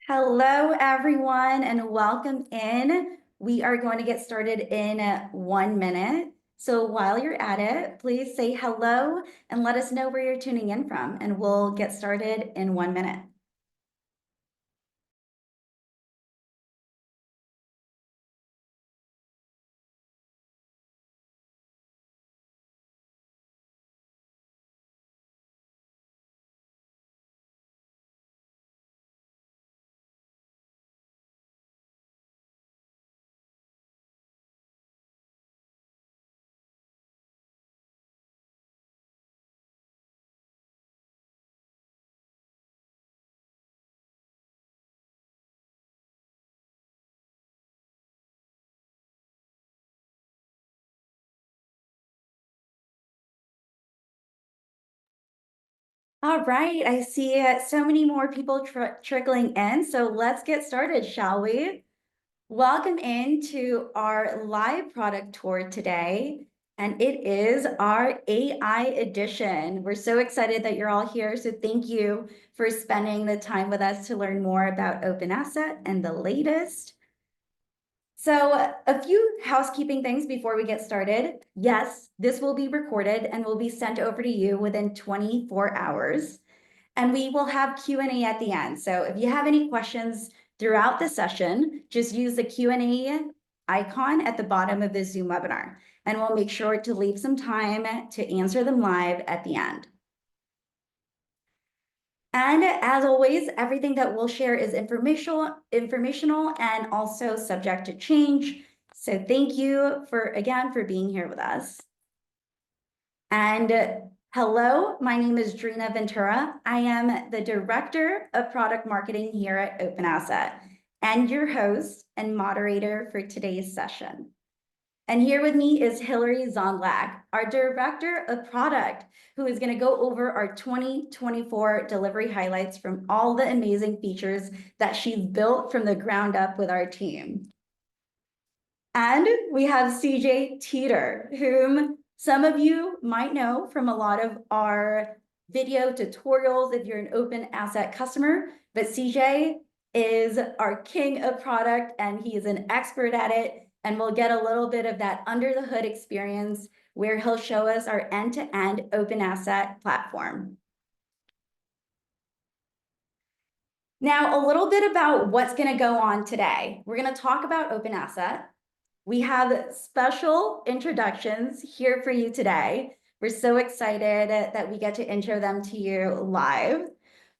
Hello, everyone, and welcome in. We are going to get started in 1 minute. So while you're at it, please say hello and let us know where you're tuning in from, and we'll get started in 1 minute. All right, I see so many more people trickling in, so let's get started, shall we? Welcome into our live product tour today, and it is our AI edition. We're so excited that you're all here, so thank you for spending the time with us to learn more about OpenAsset and the latest. So a few housekeeping things before we get started. Yes, this will be recorded and will be sent over to you within 24 hours. And we will have Q&A at the end. So if you have any questions throughout the session, just use the Q&A icon at the bottom of the Zoom webinar, and we'll make sure to leave some time to answer them live at the end. And as always, everything that we'll share is informational and also subject to change. So thank you again for being here with us. And hello, my name is Drina Ventura. I am the Director of Product Marketing here at OpenAsset and your host and moderator for today's session. And here with me is Hilary Zondlag, our Director of Product, who is going to go over our 2024 delivery highlights from all the amazing features that she's built from the ground up with our team. And we have CJ Teeter, whom some of you might know from a lot of our video tutorials if you're an OpenAsset customer, but CJ is our king of product and he is an expert at it. And we'll get a little bit of that under the hood experience where he'll show us our end-to-end OpenAsset platform. Now, a little bit about what's going to go on today. We're going to talk about OpenAsset. We have special introductions here for you today. We're so excited that we get to intro them to you live.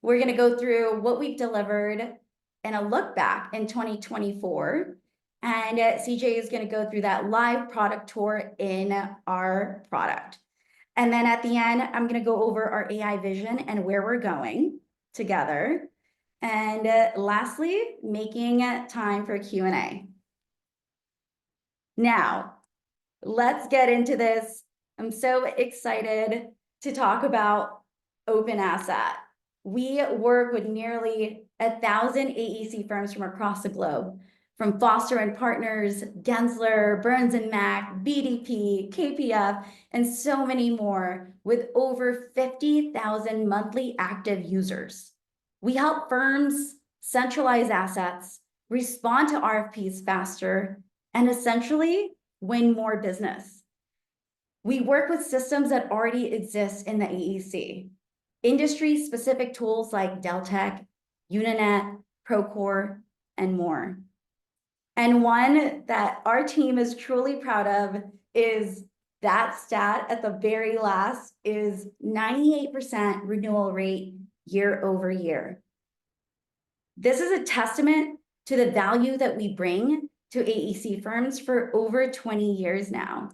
We're going to go through what we've delivered and a look back in 2024. And CJ is going to go through that live product tour in our product. And then at the end, I'm going to go over our AI vision and where we're going together. And lastly, making time for Q&A. Now, let's get into this. I'm so excited to talk about OpenAsset. We work with nearly 1,000 AEC firms from across the globe, from Foster and Partners, Gensler, Burns and Mac, BDP, KPF, and so many more, with over 50,000 monthly active users. We help firms centralize assets, respond to RFPs faster, and essentially win more business. We work with systems that already exist in the AEC, industry-specific tools like Deltek, Uninet, Procore, and more. And one that our team is truly proud of is that stat at the very last is 98% renewal rate year over year. This is a testament to the value that we bring to AEC firms for over 20 years now.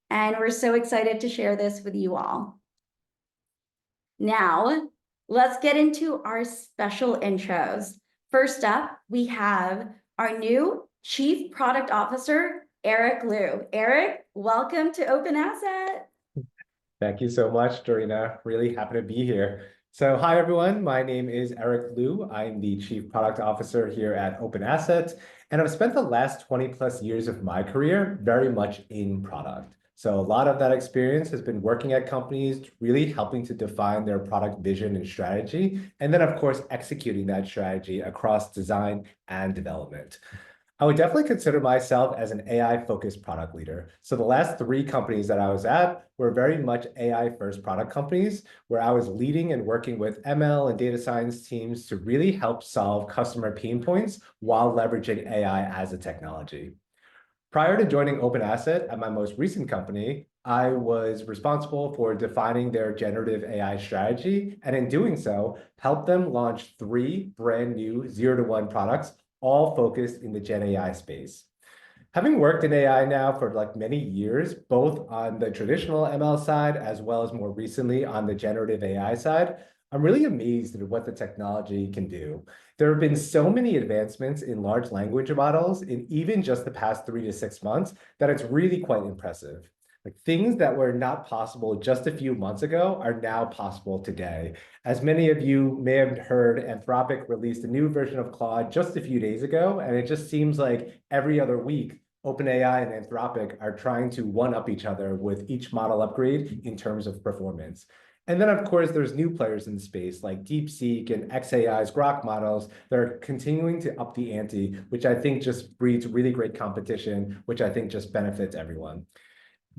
And we're so excited to share this with you all. Now, let's get into our special intros. First up, we have our new Chief Product Officer, Eric Liu. Eric, welcome to OpenAsset. Thank you so much, Dorina. Really happy to be here. So hi, everyone. My name is Eric Liu. I'm the Chief Product Officer here at OpenAsset, and I've spent the last 20 plus years of my career very much in product. So a lot of that experience has been working at companies, really helping to define their product vision and strategy, and then of course executing that strategy across design and development. I would definitely consider myself as an AI-focused product leader. So the last three companies that I was at were very much AI-first product companies, where I was leading and working with ML and data science teams to really help solve customer pain points while leveraging AI as a technology. Prior to joining OpenAsset at my most recent company, I was responsible for defining their generative AI strategy, and in doing so, helped them launch three brand new 0 to 1 products, all focused in the Gen AI space. Having worked in AI now for like many years, both on the traditional ML side as well as more recently on the generative AI side, I'm really amazed at what the technology can do. There have been so many advancements in large language models in even just the past 3 to 6 months that it's really quite impressive. Like things that were not possible just a few months ago are now possible today. As many of you may have heard, Anthropic released a new version of Claude just a few days ago, and it just seems like every other week, OpenAI and Anthropic are trying to one-up each other with each model upgrade in terms of performance. And then, of course, there's new players in the space like DeepSeek and xAI's Grok models that are continuing to up the ante, which I think just breeds really great competition, which I think just benefits everyone.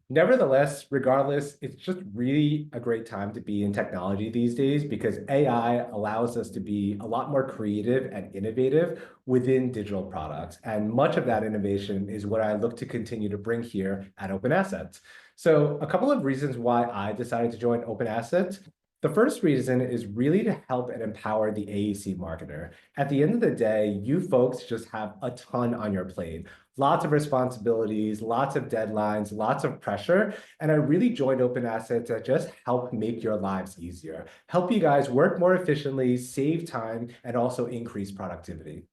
Nevertheless, regardless, it's just really a great time to be in technology these days because AI allows us to be a lot more creative and innovative within digital products. And much of that innovation is what I look to continue to bring here at OpenAsset's. So a couple of reasons why I decided to join OpenAsset's. The first reason is really to help and empower the AEC marketer. At the end of the day, you folks just have a ton on your plate. Lots of responsibilities, lots of deadlines, lots of pressure. And I really joined OpenAsset to just help make your lives easier, help you guys work more efficiently, save time, and also increase productivity.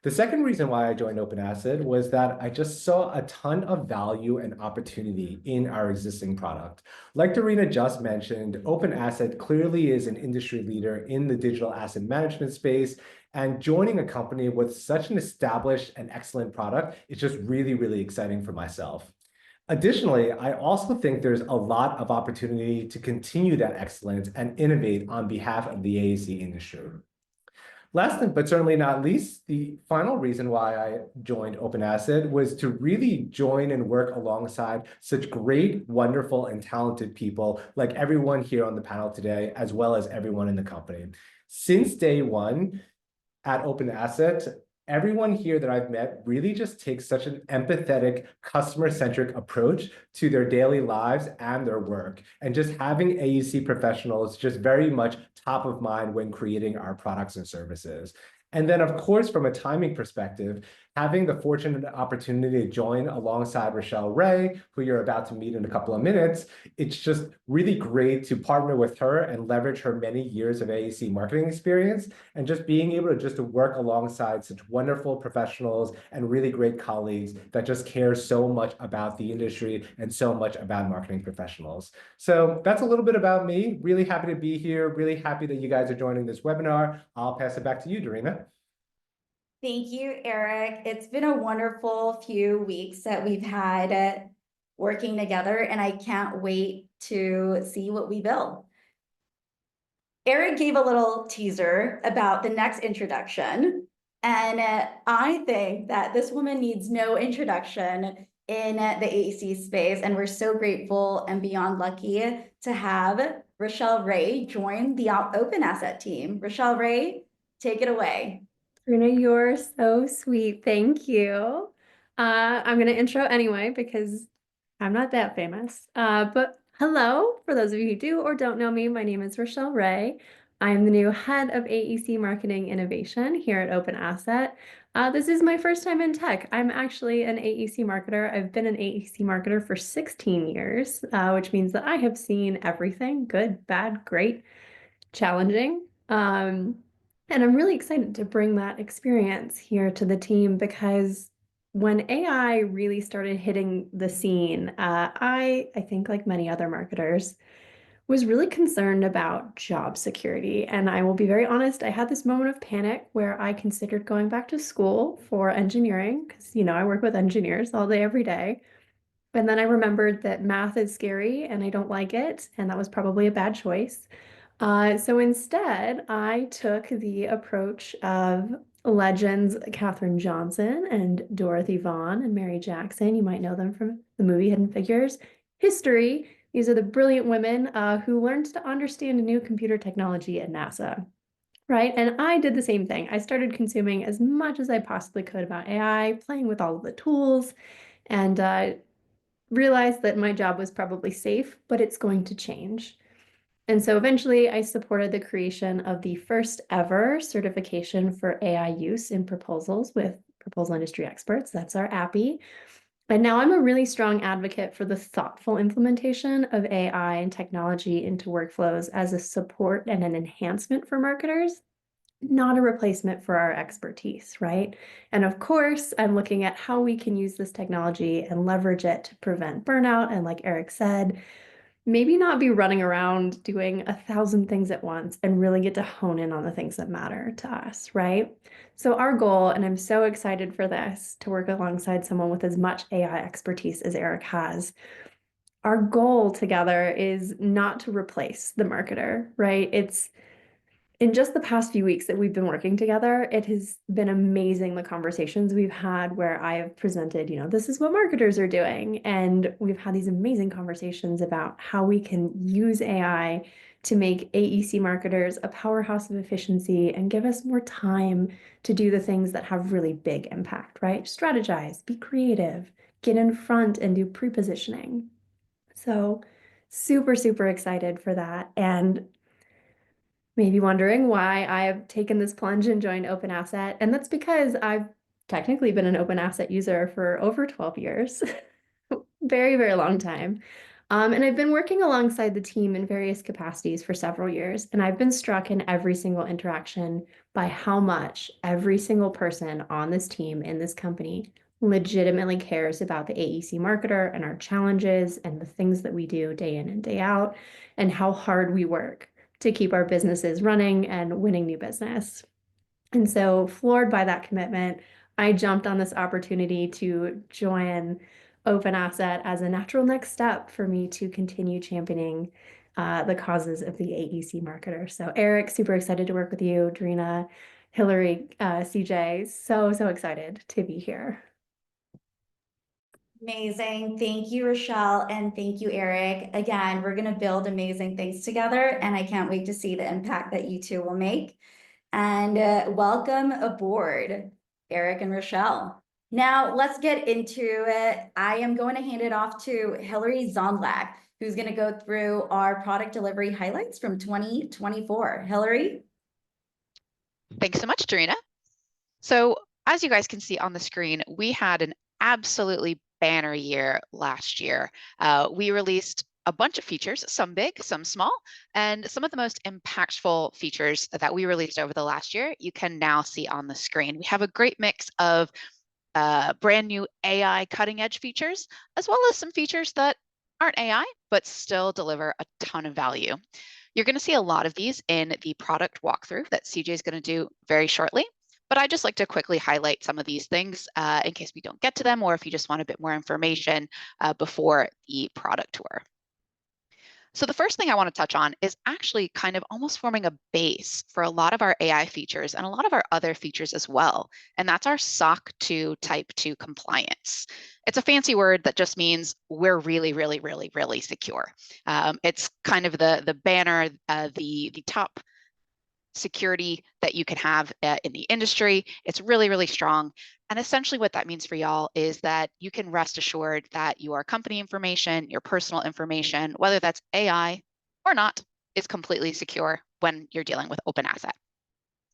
The second reason why I joined OpenAsset was that I just saw a ton of value and opportunity in our existing product. Like Dorina just mentioned, OpenAsset clearly is an industry leader in the digital asset management space, and joining a company with such an established and excellent product is just really, really exciting for myself. Additionally, I also think there's a lot of opportunity to continue that excellence and innovate on behalf of the AEC industry. Last but certainly not least, the final reason why I joined OpenAsset was to really join and work alongside such great, wonderful, and talented people like everyone here on the panel today, as well as everyone in the company. Since day one at OpenAsset, everyone here that I've met really just takes such an empathetic, customer-centric approach to their daily lives and their work. And just having AEC professionals just very much top of mind when creating our products and services. And then, of course, from a timing perspective, having the fortunate opportunity to join alongside Rochelle Ray, who you're about to meet in a couple of minutes, it's just really great to partner with her and leverage her many years of AEC marketing experience, and just being able to just to work alongside such wonderful professionals and really great colleagues that just care so much about the industry and so much about marketing professionals. So that's a little bit about me. Really happy to be here. Really happy that you guys are joining this webinar. I'll pass it back to you, Dorina. Thank you, Eric. It's been a wonderful few weeks that we've had working together, and I can't wait to see what we build. Eric gave a little teaser about the next introduction, and I think that this woman needs no introduction in the AEC space, and we're so grateful and beyond lucky to have Rochelle Ray join the OpenAsset team. Rochelle Ray, take it away. Trina, you're so sweet. Thank you. I'm going to intro anyway because I'm not that famous. But hello, for those of you who do or don't know me, my name is Rochelle Ray. I'm the new head of AEC Marketing Innovation here at OpenAsset. This is my first time in tech. I'm actually an AEC marketer. I've been an AEC marketer for 16 years, which means that I have seen everything, good, bad, great, challenging. And I'm really excited to bring that experience here to the team because when AI really started hitting the scene, I think like many other marketers, was really concerned about job security. And I will be very honest, I had this moment of panic where I considered going back to school for engineering because, I work with engineers all day, every day. And then I remembered that math is scary and I don't like it, and that was probably a bad choice. So instead, I took the approach of legends Katherine Johnson and Dorothy Vaughan and Mary Jackson. You might know them from the movie Hidden Figures. History, these are the brilliant women who learned to understand new computer technology at NASA. Right. And I did the same thing. I started consuming as much as I possibly could about AI, playing with all of the tools, and realized that my job was probably safe, but it's going to change. And so eventually I supported the creation of the first ever certification for AI use in proposals with proposal industry experts. That's our API. And now I'm a really strong advocate for the thoughtful implementation of AI and technology into workflows as a support and an enhancement for marketers, not a replacement for our expertise, right? And of course, I'm looking at how we can use this technology and leverage it to prevent burnout. And like Eric said, maybe not be running around doing 1,000 things at once and really get to hone in on the things that matter to us, right? So our goal, and I'm so excited for this, to work alongside someone with as much AI expertise as Eric has. Our goal together is not to replace the marketer, right? It's in just the past few weeks that we've been working together, it has been amazing the conversations we've had where I have presented, this is what marketers are doing. And we've had these amazing conversations about how we can use AI to make AEC marketers a powerhouse of efficiency and give us more time to do the things that have really big impact, right? Strategize, be creative, get in front and do pre-positioning. So super, super excited for that. And maybe wondering why I've taken this plunge and joined OpenAsset. And that's because I've technically been an OpenAsset user for over 12 years, very, very long time. And I've been working alongside the team in various capacities for several years. And I've been struck in every single interaction by how much every single person on this team in this company legitimately cares about the AEC marketer and our challenges and the things that we do day in and day out, and how hard we work to keep our businesses running and winning new business. And so, floored by that commitment, I jumped on this opportunity to join OpenAsset as a natural next step for me to continue championing the causes of the AEC marketer. So, Eric, super excited to work with you. Drina, Hillary, CJ, so excited to be here. Amazing. Thank you, Rochelle, and thank you, Eric. Again, we're going to build amazing things together, and I can't wait to see the impact that you two will make. And welcome aboard, Eric and Rochelle. Now, let's get into it. I am going to hand it off to Hillary Zondlak, who's going to go through our product delivery highlights from 2024. Hillary? Thanks so much, Darina. So as you guys can see on the screen, we had an absolutely banner year last year. We released a bunch of features, some big, some small, and some of the most impactful features that we released over the last year, you can now see on the screen. We have a great mix of brand new AI cutting edge features, as well as some features that aren't AI, but still deliver a ton of value. You're going to see a lot of these in the product walkthrough that CJ is going to do very shortly. But I just like to quickly highlight some of these things in case we don't get to them, or if you just want a bit more information before the product tour. So the first thing I want to touch on is actually kind of almost forming a base for a lot of our AI features and a lot of our other features as well. And that's our SOC 2 Type 2 compliance. It's a fancy word that just means we're really, really, really, really secure. It's kind of the banner, the top security that you can have in the industry. It's really, really strong. And essentially what that means for y'all is that you can rest assured that your company information, your personal information, whether that's AI or not, is completely secure when you're dealing with OpenAsset.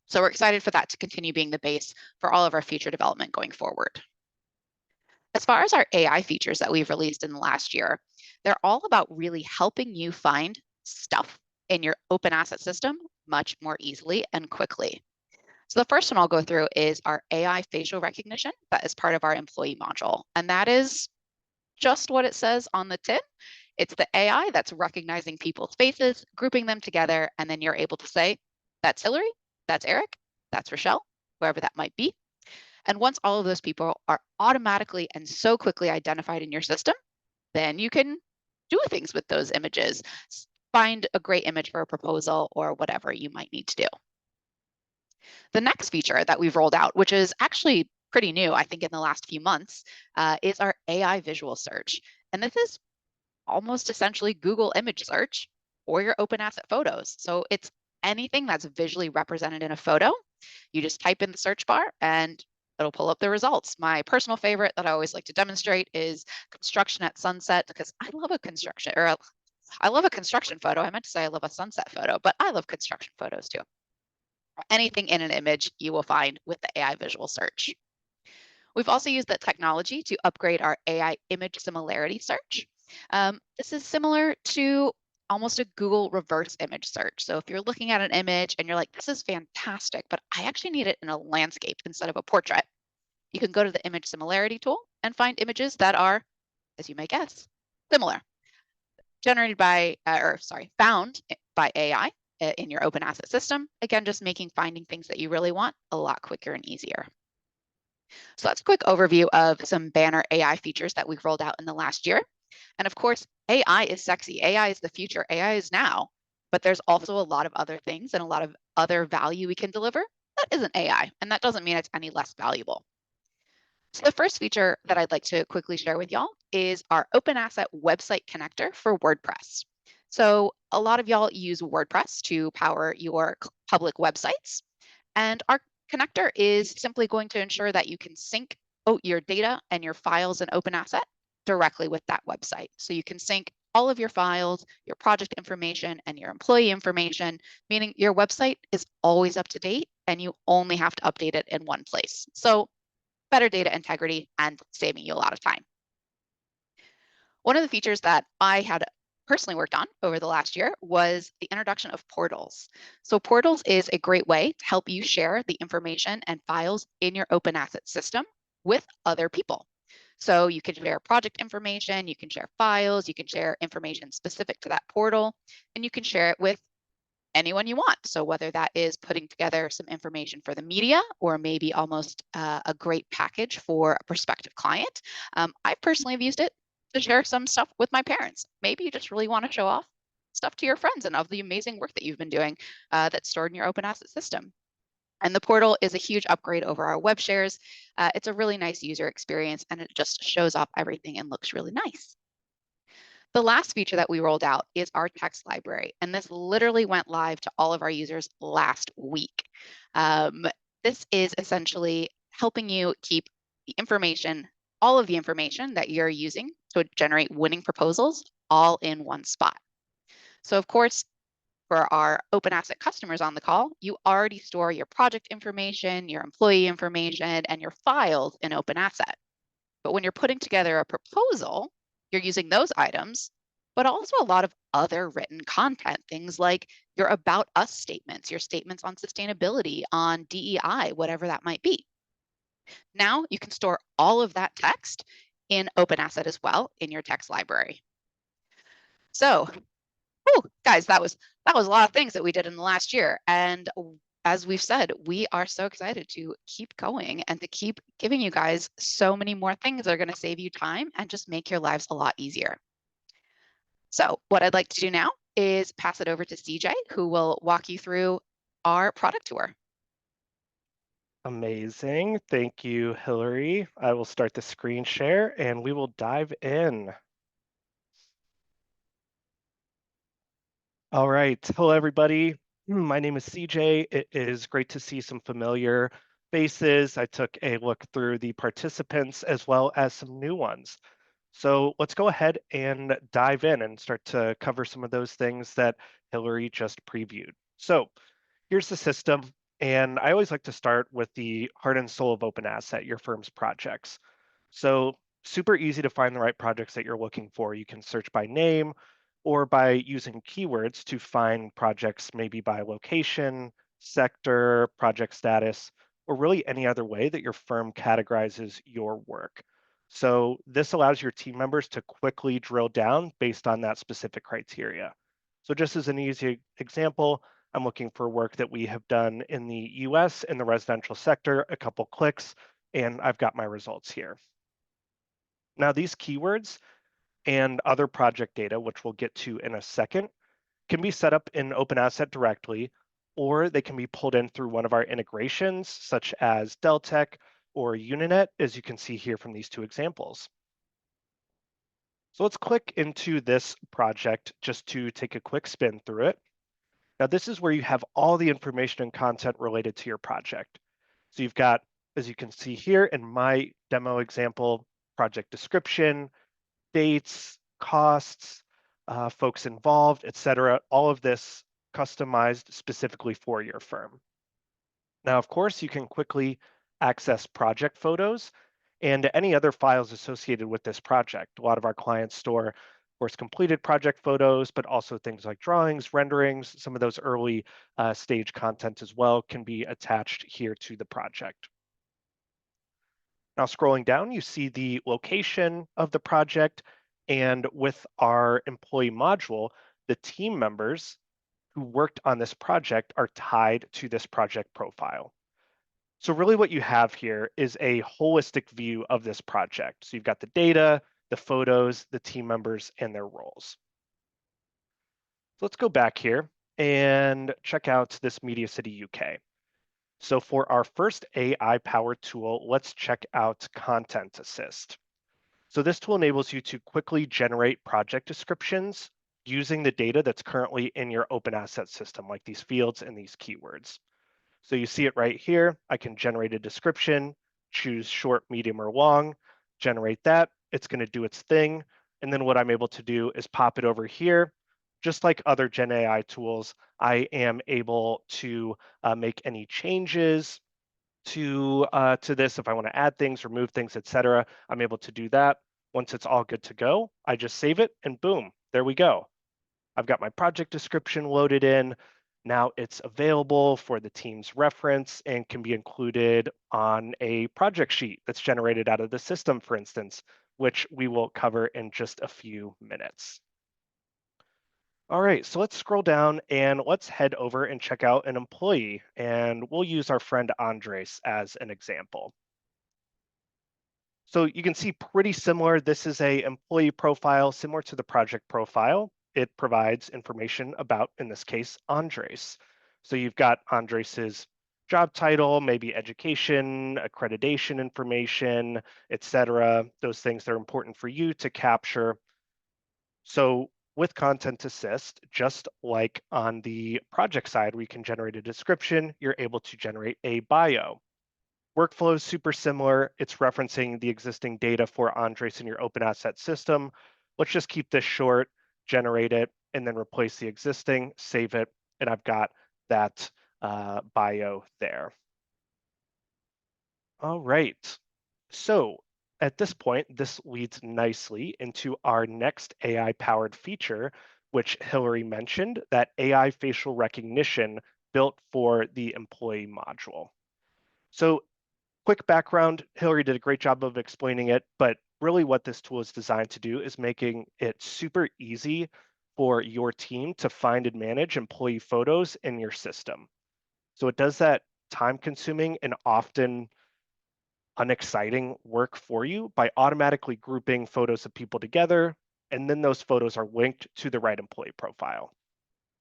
So we're excited for that to continue being the base for all of our future development going forward. As far as our AI features that we've released in the last year, they're all about really helping you find stuff in your OpenAsset system much more easily and quickly. So the first one I'll go through is our AI facial recognition that is part of our employee module. And that is just what it says on the tin. It's the AI that's recognizing people's faces, grouping them together, and then you're able to say, that's Hillary, that's Eric, that's Rochelle, whoever that might be. And once all of those people are automatically and so quickly identified in your system, then you can do things with those images. Find a great image for a proposal or whatever you might need to do. The next feature that we've rolled out, which is actually pretty new, I think in the last few months, is our AI visual search. And this is almost essentially Google image search for your open asset photos. So it's anything that's visually represented in a photo. You just type in the search bar and it'll pull up the results. My personal favorite that I always like to demonstrate is construction at sunset, because I love a construction photo. I meant to say I love a sunset photo, but I love construction photos too. Anything in an image you will find with the AI visual search. We've also used that technology to upgrade our AI image similarity search. This is similar to almost a Google reverse image search. So if you're looking at an image and you're like, this is fantastic, but I actually need it in a landscape instead of a portrait, you can go to the image similarity tool and find images that are, as you may guess, similar. Found by AI in your open asset system. Again, just making finding things that you really want a lot quicker and easier. So that's a quick overview of some banner AI features that we've rolled out in the last year. And of course, AI is sexy. AI is the future. AI is now. But there's also a lot of other things and a lot of other value we can deliver that isn't AI. And that doesn't mean it's any less valuable. So the first feature that I'd like to quickly share with y'all is our Open Asset website connector for WordPress. So a lot of y'all use WordPress to power your public websites. And our connector is simply going to ensure that you can sync your data and your files in OpenAsset directly with that website. So you can sync all of your files, your project information, and your employee information, meaning your website is always up to date and you only have to update it in one place. So better data integrity and saving you a lot of time. One of the features that I had personally worked on over the last year was the introduction of portals. So portals is a great way to help you share the information and files in your open asset system with other people. So you can share project information, you can share files, you can share information specific to that portal, and you can share it with anyone you want. So whether that is putting together some information for the media or maybe almost a great package for a prospective client. I personally have used it to share some stuff with my parents. Maybe you just really want to show off stuff to your friends and of the amazing work that you've been doing that's stored in your open asset system. And the portal is a huge upgrade over our web shares. It's a really nice user experience and it just shows off everything and looks really nice. The last feature that we rolled out is our text library, and this literally went live to all of our users last week. This is essentially helping you keep the information, all of the information that you're using to generate winning proposals all in one spot. So of course, for our open asset customers on the call, you already store your project information, your employee information, and your files in open asset. But when you're putting together a proposal, you're using those items, but also a lot of other written content, things like your about us statements, your statements on sustainability, on DEI, whatever that might be. Now you can store all of that text in open asset as well in your text library. So, guys, that was a lot of things that we did in the last year. And as we've said, we are so excited to keep going and to keep giving you guys so many more things that are going to save you time and just make your lives a lot easier. So what I'd like to do now is pass it over to CJ, who will walk you through our product tour. Amazing. Thank you, Hillary. I will start the screen share and we will dive in. All right. Hello, everybody. My name is CJ. It is great to see some familiar faces. I took a look through the participants as well as some new ones. So let's go ahead and dive in and start to cover some of those things that Hillary just previewed. So here's the system. And I always like to start with the heart and soul of OpenAsset, your firm's projects. So super easy to find the right projects that you're looking for. You can search by name or by using keywords to find projects maybe by location, sector, project status, or really any other way that your firm categorizes your work. So this allows your team members to quickly drill down based on that specific criteria. So just as an easy example, I'm looking for work that we have done in the US in the residential sector, a couple clicks, and I've got my results here. Now these keywords, and other project data, which we'll get to in a second, can be set up in OpenAsset directly, or they can be pulled in through one of our integrations, such as Deltek or Uninet, as you can see here from these two examples. So let's click into this project just to take a quick spin through it. Now, this is where you have all the information and content related to your project. So you've got, as you can see here in my demo example, project description, dates, costs, folks involved, etc. All of this customized specifically for your firm. Now, of course, you can quickly access project photos and any other files associated with this project. A lot of our clients store, of course, completed project photos, but also things like drawings, renderings, some of those early stage content as well can be attached here to the project. Now, scrolling down, you see the location of the project, and with our employee module, the team members who worked on this project are tied to this project profile. So really what you have here is a holistic view of this project. So you've got the data, the photos, the team members, and their roles. So let's go back here and check out this Media City UK. So for our first AI-powered tool, let's check out Content Assist. So this tool enables you to quickly generate project descriptions using the data that's currently in your OpenAsset's system, like these fields and these keywords. So you see it right here. I can generate a description, choose short, medium, or long, generate that. It's going to do its thing. And then what I'm able to do is pop it over here. Just like other Gen AI tools, I am able to make any changes to this. If I want to add things, remove things, etc., I'm able to do that. Once it's all good to go, I just save it and boom, there we go. I've got my project description loaded in. Now it's available for the team's reference and can be included on a project sheet that's generated out of the system, for instance, which we will cover in just a few minutes. All right, so let's scroll down and let's head over and check out an employee, and we'll use our friend Andres as an example. So you can see pretty similar. This is a employee profile similar to the project profile. It provides information about, in this case, Andres. So you've got Andres's job title, maybe education, accreditation information, etc. Those things that are important for you to capture. So with Content Assist, just like on the project side, we can generate a description, you're able to generate a bio. Workflow is super similar. It's referencing the existing data for Andres in your OpenAsset's system. Let's just keep this short, generate it, and then replace the existing, save it, and I've got that bio there. All right. So at this point, this leads nicely into our next AI-powered feature, which Hillary mentioned, that AI facial recognition built for the employee module. So quick background, Hillary did a great job of explaining it, but really what this tool is designed to do is making it super easy for your team to find and manage employee photos in your system. So it does that time-consuming and often unexciting work for you by automatically grouping photos of people together, and then those photos are linked to the right employee profile.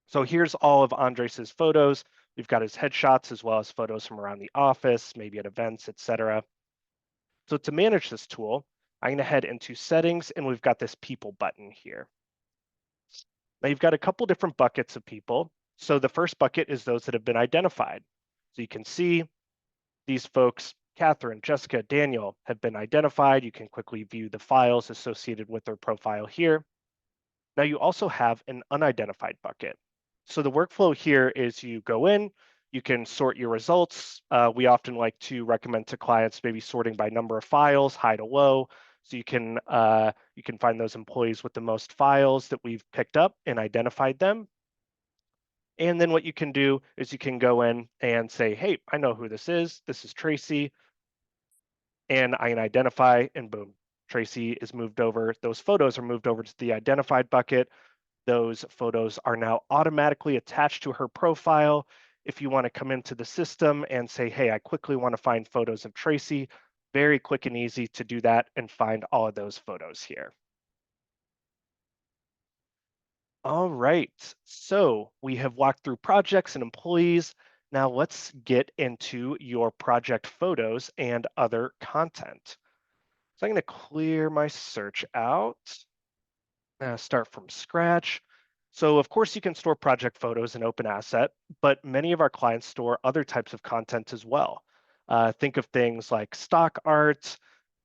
So here's all of Andres's photos. We've got his headshots as well as photos from around the office, maybe at events, etc. So to manage this tool, I'm going to head into settings, and we've got this people button here. Now you've got a couple different buckets of people. So the first bucket is those that have been identified. So you can see these folks, Catherine, Jessica, Daniel, have been identified. You can quickly view the files associated with their profile here. Now you also have an unidentified bucket. So the workflow here is you go in, you can sort your results. We often like to recommend to clients maybe sorting by number of files, high to low. So you can find those employees with the most files that we've picked up and identified them. And then what you can do is you can go in and say, hey, I know who this is. This is Tracy. And I can identify, and boom, Tracy is moved over. Those photos are moved over to the identified bucket. Those photos are now automatically attached to her profile. If you want to come into the system and say, hey, I quickly want to find photos of Tracy, very quick and easy to do that and find all of those photos here. All right, so we have walked through projects and employees. Now let's get into your project photos and other content. So I'm going to clear my search out. Start from scratch. So of course you can store project photos in OpenAsset, but many of our clients store other types of content as well. Think of things like stock art,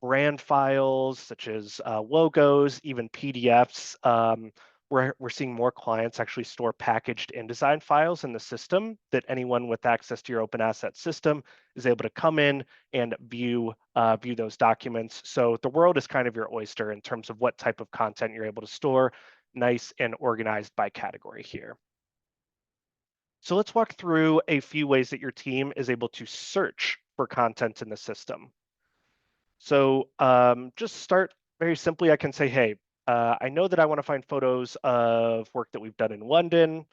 brand files such as logos, even PDFs. We're seeing more clients actually store packaged InDesign files in the system that anyone with access to your OpenAsset system is able to come in and view those documents. So the world is kind of your oyster in terms of what type of content you're able to store, nice and organized by category here. So let's walk through a few ways that your team is able to search for content in the system. So just start very simply. I can say, hey, I know that I want to find photos of work that we've done in London,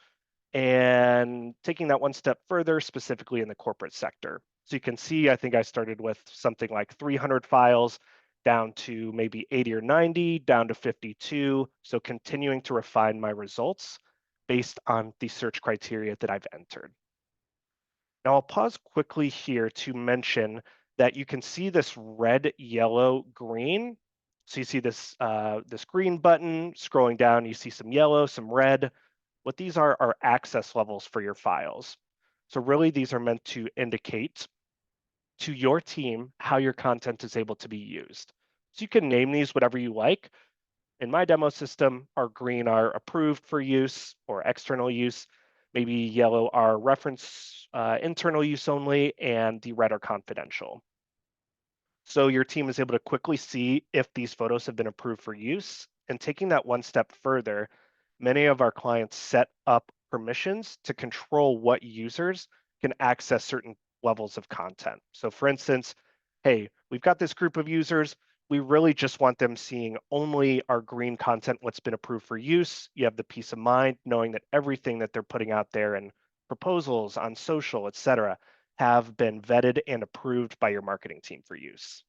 and taking that one step further, specifically in the corporate sector. So you can see, I think I started with something like 300 files down to maybe 80 or 90, down to 52. So continuing to refine my results based on the search criteria that I've entered. Now I'll pause quickly here to mention that you can see this red, yellow, green. So you see this green button scrolling down, you see some yellow, some red. What these are access levels for your files. So really these are meant to indicate to your team how your content is able to be used. So you can name these whatever you like. In my demo system, our green are approved for use or external use. Maybe yellow are reference internal use only, and the red are confidential. So your team is able to quickly see if these photos have been approved for use. And taking that one step further, many of our clients set up permissions to control what users can access certain levels of content. So for instance, hey, we've got this group of users. We really just want them seeing only our green content, what's been approved for use. You have the peace of mind knowing that everything that they're putting out there in proposals on social, et cetera, have been vetted and approved by your marketing team for use.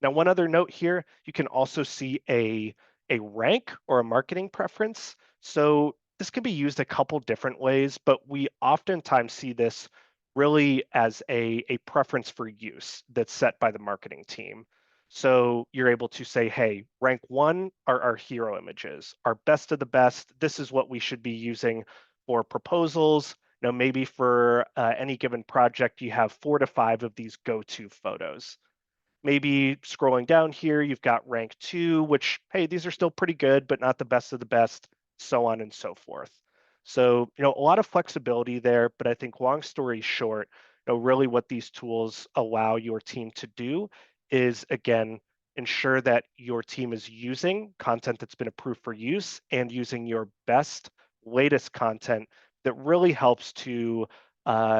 Now, one other note here, you can also see a rank or a marketing preference. So this can be used a couple different ways, but we oftentimes see this really as a preference for use that's set by the marketing team. So you're able to say, hey, rank 1 are our hero images, our best of the best. This is what we should be using for proposals. Now, maybe for any given project, you have 4 to 5 of these go-to photos. Maybe scrolling down here, you've got rank 2, which, hey, these are still pretty good, but not the best of the best, so on and so forth. So, a lot of flexibility there, but I think long story short, really what these tools allow your team to do is, again, ensure that your team is using content that's been approved for use and using your best, latest content that really helps to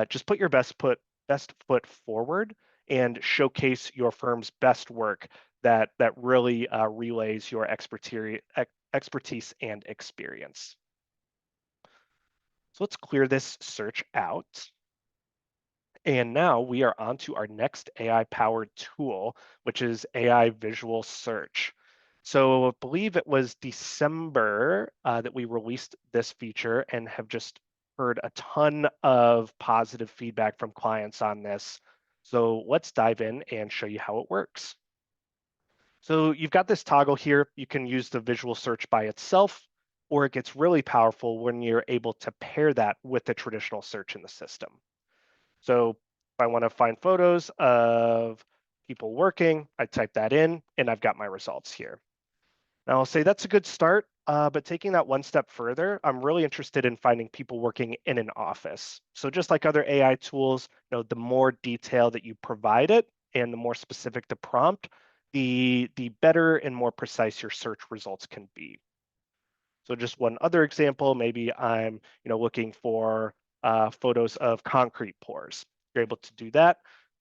just put your best foot forward and showcase your firm's best work that really relays your expertise and experience. So let's clear this search out. And now we are on to our next AI-powered tool, which is AI Visual Search. So I believe it was December that we released this feature and have just heard a ton of positive feedback from clients on this. So let's dive in and show you how it works. So you've got this toggle here. You can use the visual search by itself, or it gets really powerful when you're able to pair that with the traditional search in the system. So if I want to find photos of people working, I type that in and I've got my results here. Now I'll say that's a good start, but taking that one step further, I'm really interested in finding people working in an office. So just like other AI tools, the more detail that you provide it and the more specific the prompt, the better and more precise your search results can be. So just one other example, maybe I'm looking for photos of concrete pours. You're able to do that.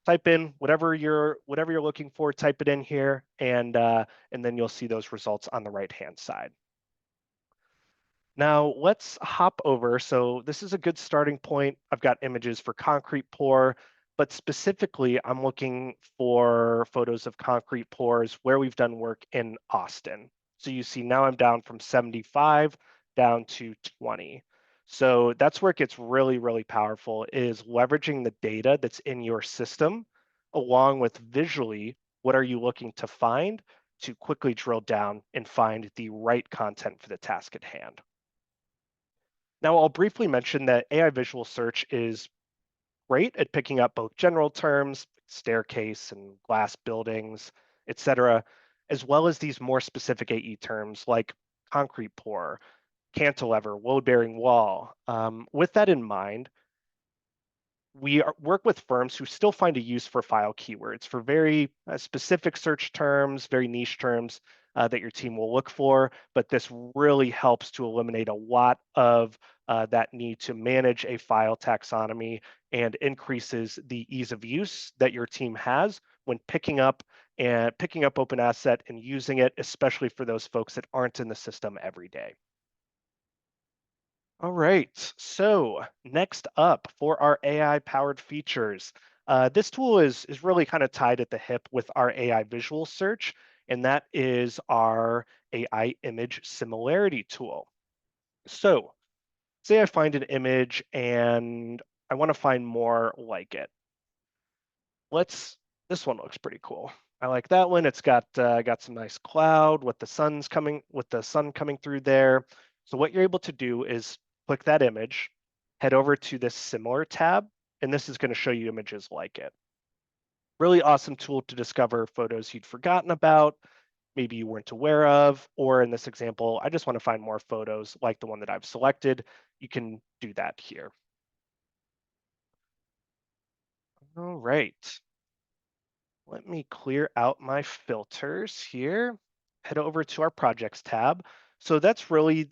Type in whatever you're looking for, type it in here, and then you'll see those results on the right-hand side. Now let's hop over. So this is a good starting point. I've got images for concrete pour, but specifically I'm looking for photos of concrete pours where we've done work in Austin. So you see now I'm down from 75 down to 20. So that's where it gets really, really powerful, is leveraging the data that's in your system along with visually what are you looking to find to quickly drill down and find the right content for the task at hand. Now, I'll briefly mention that AI visual search is great at picking up both general terms, staircase and glass buildings, etc., as well as these more specific AE terms like concrete pour, cantilever, load-bearing wall. With that in mind, work with firms who still find a use for file keywords for very specific search terms, very niche terms that your team will look for. But this really helps to eliminate a lot of that need to manage a file taxonomy and increases the ease of use that your team has when picking up OpenAsset and using it, especially for those folks that aren't in the system every day. All right, so next up for our AI-powered features. This tool is really kind of tied at the hip with our AI visual search, and that is our AI image similarity tool. So say I find an image and I want to find more like it. This one looks pretty cool. I like that one. It's got some nice cloud with the sun coming through there. So what you're able to do is click that image, head over to this similar tab, and this is going to show you images like it. Really awesome tool to discover photos you'd forgotten about, maybe you weren't aware of, or in this example, I just want to find more photos like the one that I've selected. You can do that here. All right. Let me clear out my filters here. Head over to our projects tab. So that's really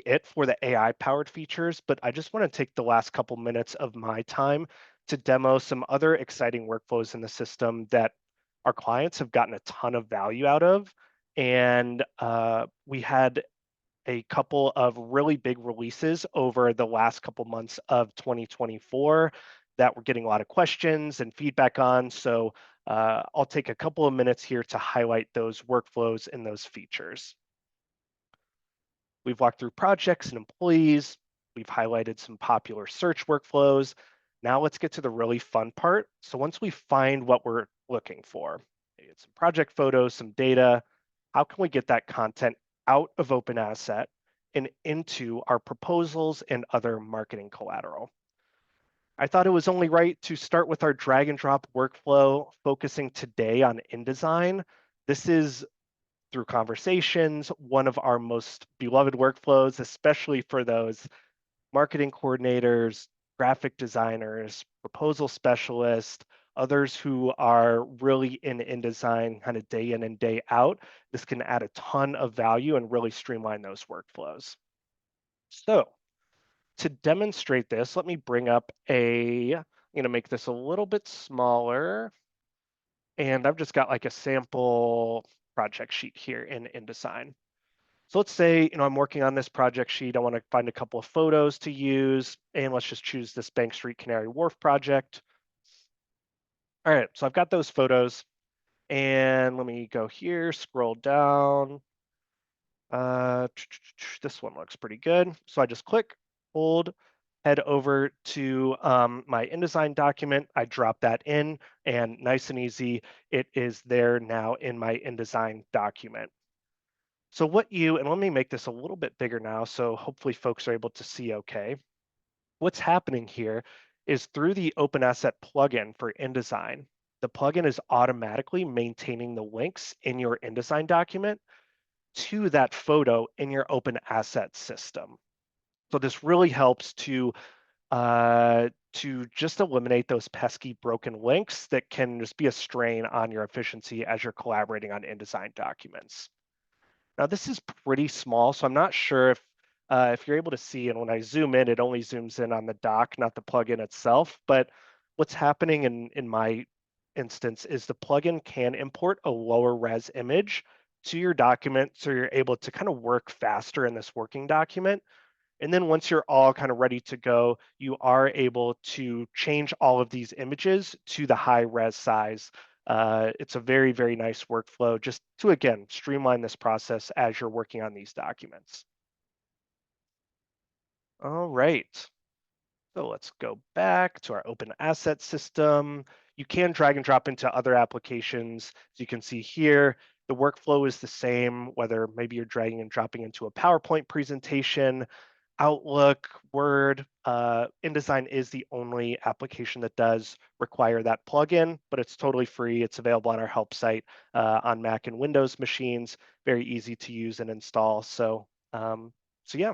it for the AI powered features, but I just want to take the last couple minutes of my time to demo some other exciting workflows in the system that our clients have gotten a ton of value out of. And we had a couple of really big releases over the last couple months of 2024 that we're getting a lot of questions and feedback on. So I'll take a couple of minutes here to highlight those workflows and those features. We've walked through projects and employees. We've highlighted some popular search workflows. Now let's get to the really fun part. So once we find what we're looking for, it's some project photos, some data, how can we get that content out of OpenAsset and into our proposals and other marketing collateral? I thought it was only right to start with our drag and drop workflow, focusing today on InDesign. This is, through conversations, one of our most beloved workflows, especially for those marketing coordinators, graphic designers, proposal specialists, others who are really in InDesign kind of day in and day out. This can add a ton of value and really streamline those workflows. So to demonstrate this, let me bring up I'm going to make this a little bit smaller. And I've just got like a sample project sheet here in InDesign. So let's say, I'm working on this project sheet. I want to find a couple of photos to use, and let's just choose this Bank Street Canary Wharf project. All right, so I've got those photos, and let me go here, scroll down. This one looks pretty good. So I just click, hold, head over to my InDesign document. I drop that in, and nice and easy, it is there now in my InDesign document. So and let me make this a little bit bigger now, so hopefully folks are able to see okay. What's happening here is through the OpenAsset plugin for InDesign, the plugin is automatically maintaining the links in your InDesign document to that photo in your OpenAsset system. So this really helps to just eliminate those pesky broken links that can just be a strain on your efficiency as you're collaborating on InDesign documents. Now this is pretty small, so I'm not sure if you're able to see, and when I zoom in, it only zooms in on the doc, not the plugin itself. But what's happening in my instance is the plugin can import a lower res image to your document, so you're able to kind of work faster in this working document. And then once you're all kind of ready to go, you are able to change all of these images to the high res size It's a very, very nice workflow just to, again, streamline this process as you're working on these documents. All right. So let's go back to our OpenAsset's system. You can drag and drop into other applications. As you can see here, the workflow is the same, whether maybe you're dragging and dropping into a PowerPoint presentation, Outlook, Word. InDesign is the only application that does require that plugin, but it's totally free. It's available on our help site on Mac and Windows machines. Very easy to use and install. So yeah.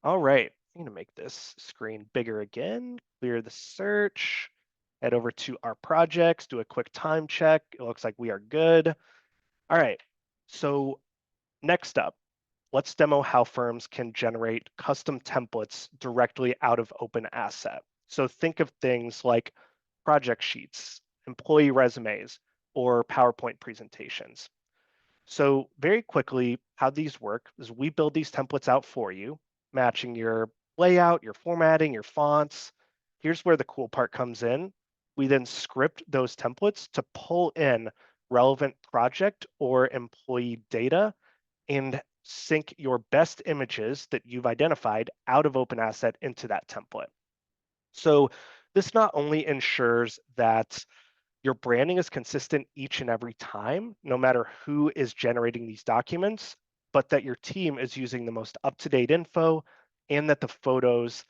All right, I'm gonna make this screen bigger again, clear the search, head over to our projects, do a quick time check. It looks like we are good. All right, so next up, let's demo how firms can generate custom templates directly out of OpenAsset. So think of things like project sheets, employee resumes, or PowerPoint presentations. So very quickly, how these work is we build these templates out for you, matching your layout, your formatting, your fonts. Here's where the cool part comes in. We then script those templates to pull in relevant project or employee data and sync your best images that you've identified out of OpenAsset into that template. So this not only ensures that your branding is consistent each and every time, no matter who is generating these documents, but that your team is using the most up-to-date info and that the photos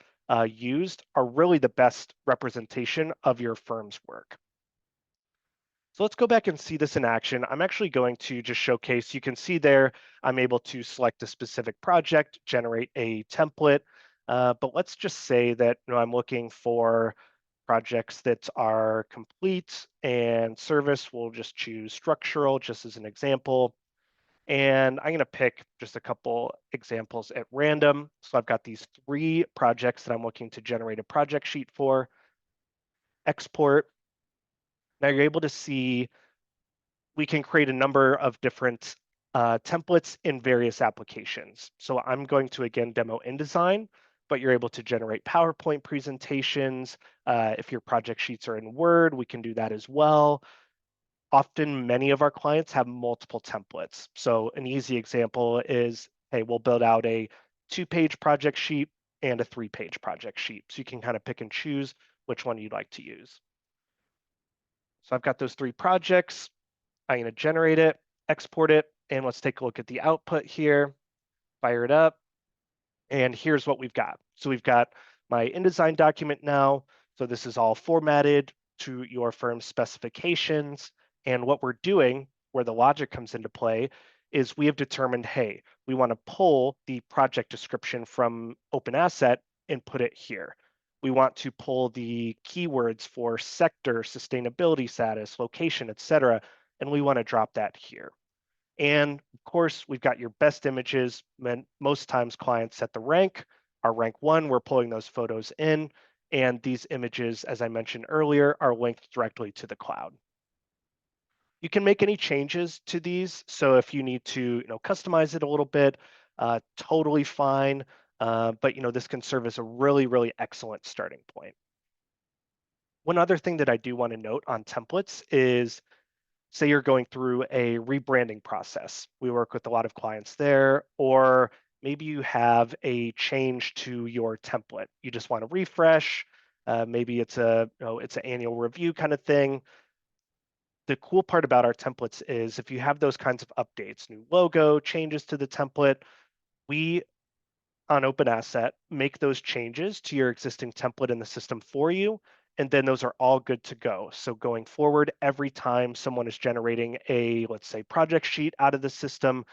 used are really the best representation of your firm's work. So let's go back and see this in action. I'm actually going to just showcase, you can see there, I'm able to select a specific project, generate a template, but let's just say that I'm looking for projects that are complete and service. We'll just choose structural just as an example. And I'm going to pick just a couple examples at random. So I've got these 3 projects that I'm looking to generate a project sheet for. Export. Now you're able to see we can create a number of different templates in various applications. So I'm going to, again, demo InDesign, but you're able to generate PowerPoint presentations. If your project sheets are in Word, we can do that as well. Often, many of our clients have multiple templates. So an easy example is, hey, we'll build out a 2-page project sheet and a 3-page project sheet. So you can kind of pick and choose which one you'd like to use. So I've got those 3 projects. I'm going to generate it, export it, and let's take a look at the output here, fire it up, and here's what we've got. So we've got my InDesign document now. So this is all formatted to your firm's specifications. And what we're doing, where the logic comes into play, is we have determined, hey, we want to pull the project description from OpenAsset and put it here. We want to pull the keywords for sector, sustainability status, location, et cetera, and we want to drop that here. And of course, we've got your best images. Most times clients set the rank. Our rank 1, we're pulling those photos in. And these images, as I mentioned earlier, are linked directly to the cloud. You can make any changes to these. So if you need to customize it a little bit, totally fine. But this can serve as a really, really excellent starting point. One other thing that I do want to note on templates is, say you're going through a rebranding process. We work with a lot of clients there, or maybe you have a change to your template. You just want to refresh. Maybe it's it's an annual review kind of thing. The cool part about our templates is if you have those kinds of updates, new logo, changes to the template, we on OpenAsset make those changes to your existing template in the system for you, and then those are all good to go. So going forward, every time someone is generating a, let's say, project sheet out of the system,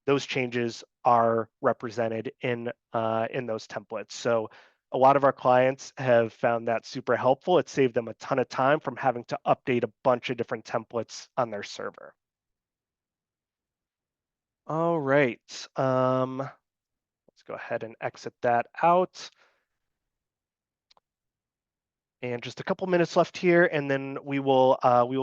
those changes are represented in those templates. So a lot of our clients have found that super helpful. It saved them a ton of time from having to update a bunch of different templates on their server. All right. Let's go ahead and exit that out. And just a couple minutes left here, and then we will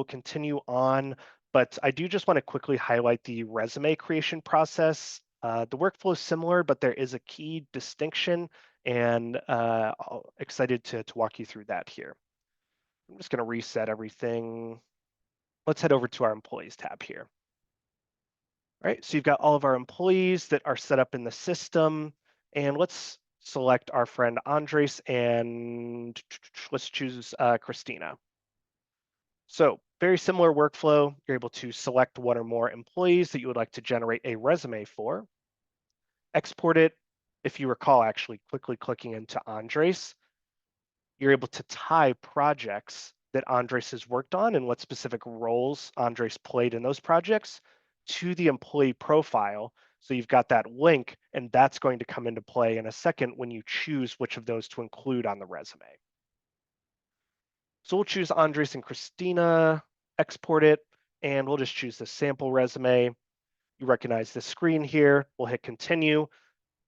continue on. But I do just want to quickly highlight the resume creation process. The workflow is similar, but there is a key distinction, and excited to walk you through that here. I'm just going to reset everything. Let's head over to our employees tab here. All right, so you've got all of our employees that are set up in the system, and let's select our friend Andres and let's choose Christina. So very similar workflow. You're able to select one or more employees that you would like to generate a resume for, export it. If you recall, actually quickly clicking into Andres, you're able to tie projects that Andres has worked on and what specific roles Andres played in those projects to the employee profile. So you've got that link, and that's going to come into play in a second when you choose which of those to include on the resume. So we'll choose Andres and Christina, export it, and we'll just choose the sample resume. You recognize the screen here. We'll hit continue.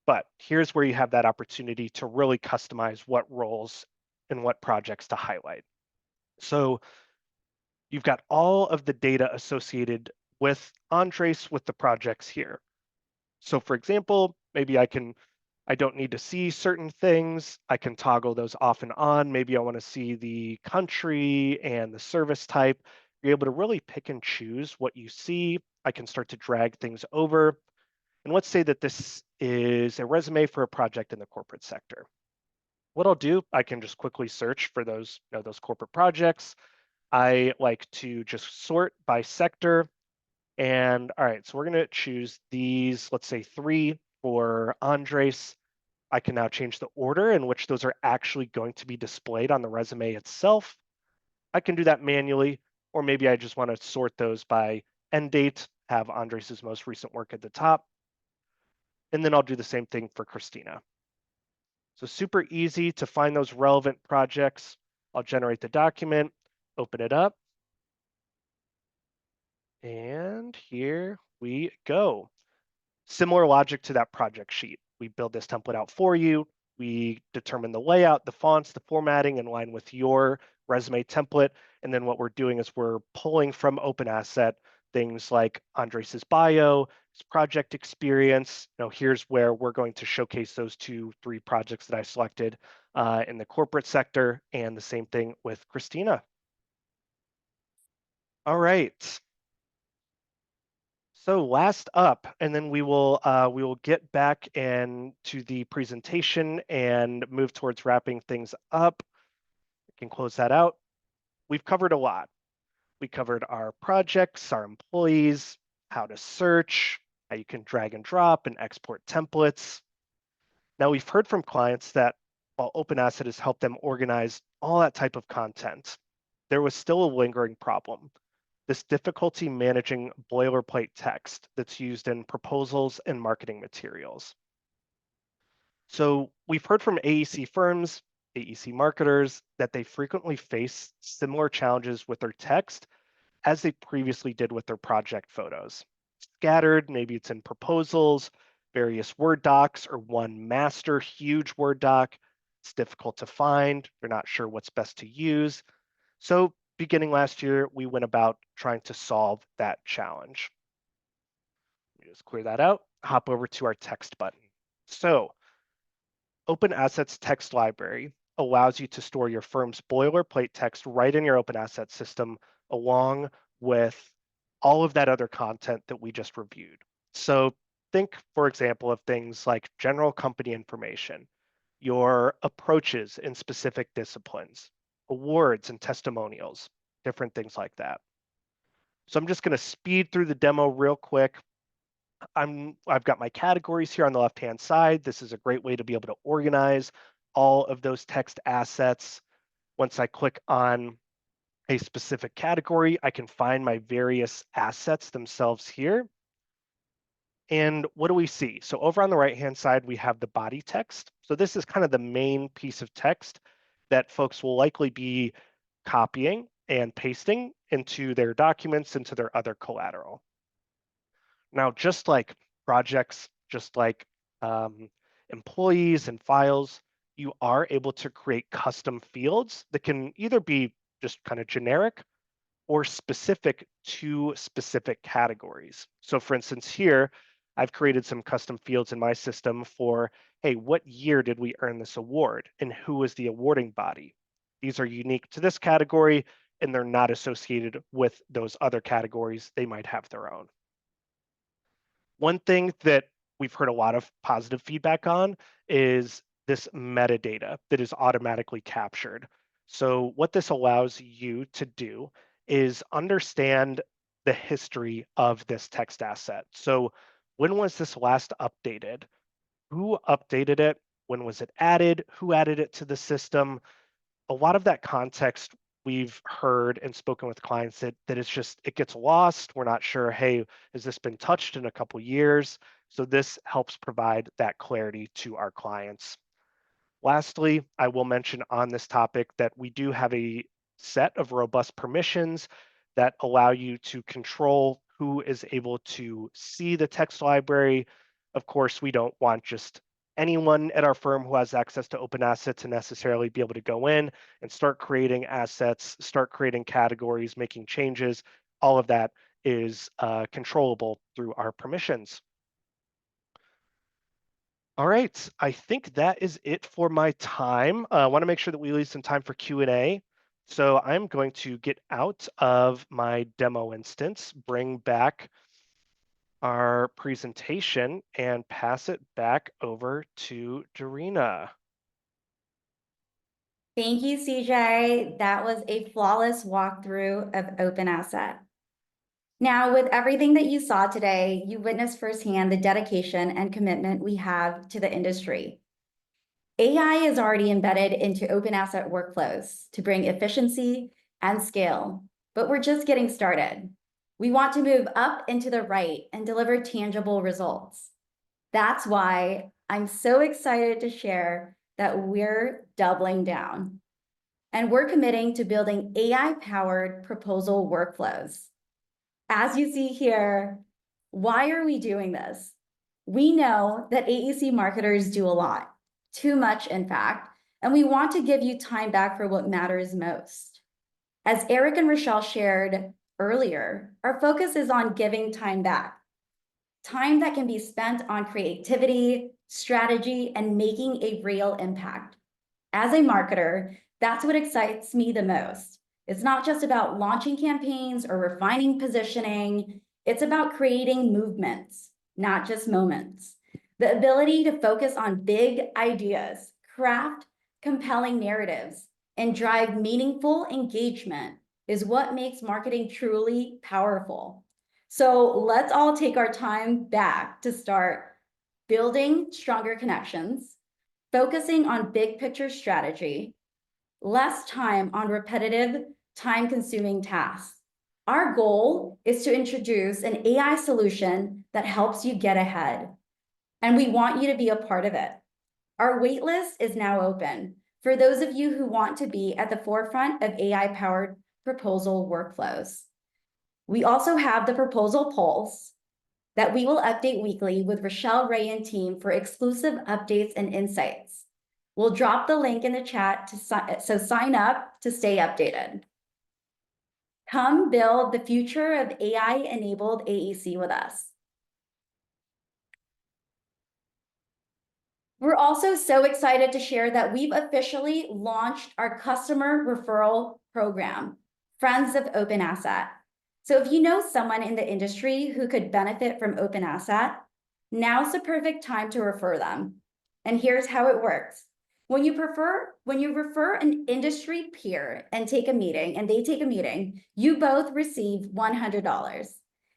But here's where you have that opportunity to really customize what roles and what projects to highlight. So you've got all of the data associated with Andres with the projects here. So for example, maybe I don't need to see certain things. I can toggle those off and on. Maybe I want to see the country and the service type. You're able to really pick and choose what you see. I can start to drag things over. And let's say that this is a resume for a project in the corporate sector. What I'll do, I can just quickly search for those, those corporate projects. I like to just sort by sector. And all right, so we're going to choose these, let's say 3 for Andres. I can now change the order in which those are actually going to be displayed on the resume itself. I can do that manually, or maybe I just want to sort those by end date, have Andres's most recent work at the top. And then I'll do the same thing for Christina. So super easy to find those relevant projects. I'll generate the document, open it up. And here we go. Similar logic to that project sheet. We build this template out for you. We determine the layout, the fonts, the formatting in line with your resume template. And then what we're doing is we're pulling from OpenAsset things like Andres's bio, his project experience. Here's where we're going to showcase those 3 projects that I selected in the corporate sector, and the same thing with Christina. All right. So last up, and then we will get back to the presentation and move towards wrapping things up. I can close that out. We've covered a lot. We covered our projects, our employees, how to search, how you can drag and drop and export templates. Now we've heard from clients that while OpenAsset has helped them organize all that type of content, there was still a lingering problem. This difficulty managing boilerplate text that's used in proposals and marketing materials. So we've heard from AEC firms, AEC marketers, that they frequently face similar challenges with their text as they previously did with their project photos. Scattered, maybe it's in proposals, various Word docs, or one master huge Word doc. It's difficult to find. They're not sure what's best to use. So beginning last year, we went about trying to solve that challenge. Let me just clear that out, hop over to our text button. So OpenAsset's text library allows you to store your firm's boilerplate text right in your OpenAsset system, along with all of that other content that we just reviewed. So think, for example, of things like general company information, your approaches in specific disciplines, awards and testimonials, different things like that. So I'm just going to speed through the demo real quick. I've got my categories here on the left-hand side. This is a great way to be able to organize all of those text assets. Once I click on a specific category, I can find my various assets themselves here. And what do we see? So over on the right-hand side, we have the body text. So this is kind of the main piece of text that folks will likely be copying and pasting into their documents, into their other collateral. Now, just like projects, just like employees and files, you are able to create custom fields that can either be just kind of generic or specific to specific categories. So for instance, here, I've created some custom fields in my system for, hey, what year did we earn this award and who was the awarding body? these are unique to this category and they're not associated with those other categories. They might have their own. One thing that we've heard a lot of positive feedback on is this metadata that is automatically captured. So what this allows you to do is understand the history of this text asset. So when was this last updated? Who updated it? When was it added? Who added it to the system? A lot of that context we've heard and spoken with clients that it's just, it gets lost. We're not sure, hey, has this been touched in a couple years? So this helps provide that clarity to our clients. Lastly, I will mention on this topic that we do have a set of robust permissions that allow you to control who is able to see the text library. Of course, we don't want just anyone at our firm who has access to OpenAsset to necessarily be able to go in and start creating assets, start creating categories, making changes. All of that is controllable through our permissions. All right, I think that is it for my time. I want to make sure that we leave some time for Q&A. So I'm going to get out of my demo instance, bring back our presentation, and pass it back over to Darina. Thank you, CJ. That was a flawless walkthrough of OpenAsset. Now, with everything that you saw today, you witnessed firsthand the dedication and commitment we have to the industry. AI is already embedded into OpenAsset workflows to bring efficiency and scale, but we're just getting started. We want to move up into the right and deliver tangible results. That's why I'm so excited to share that we're doubling down. And we're committing to building AI-powered proposal workflows. As you see here, why are we doing this? We know that AEC marketers do a lot, too much in fact, and we want to give you time back for what matters most. As Eric and Rochelle shared earlier, our focus is on giving time back. Time that can be spent on creativity, strategy, and making a real impact. As a marketer, that's what excites me the most. It's not just about launching campaigns or refining positioning. It's about creating movements, not just moments. The ability to focus on big ideas, craft compelling narratives, and drive meaningful engagement is what makes marketing truly powerful. So let's all take our time back to start building stronger connections, focusing on big picture strategy, less time on repetitive, time-consuming tasks. Our goal is to introduce an AI solution that helps you get ahead, and we want you to be a part of it. Our waitlist is now open for those of you who want to be at the forefront of AI-powered proposal workflows. We also have the proposal polls that we will update weekly with Rochelle, Ray, and team for exclusive updates and insights. We'll drop the link in the chat so sign up to stay updated. Come build the future of AI-enabled AEC with us. We're also so excited to share that we've officially launched our customer referral program, Friends of OpenAsset. So if you know someone in the industry who could benefit from OpenAsset, now's the perfect time to refer them. And here's how it works. When you refer an industry peer and they take a meeting, you both receive $100.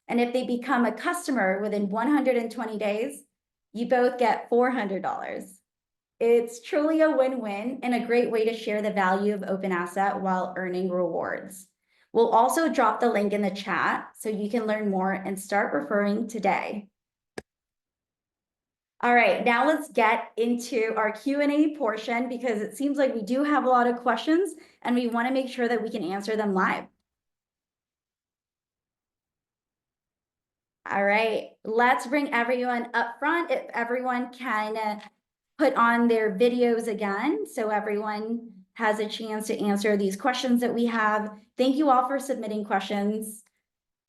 And if they become a customer within 120 days, you both get $400. It's truly a win-win and a great way to share the value of OpenAsset while earning rewards. We'll also drop the link in the chat so you can learn more and start referring today. All right, now let's get into our Q&A portion because it seems like we do have a lot of questions and we want to make sure that we can answer them live. All right, let's bring everyone up front. If everyone can put on their videos again so everyone has a chance to answer these questions that we have. Thank you all for submitting questions.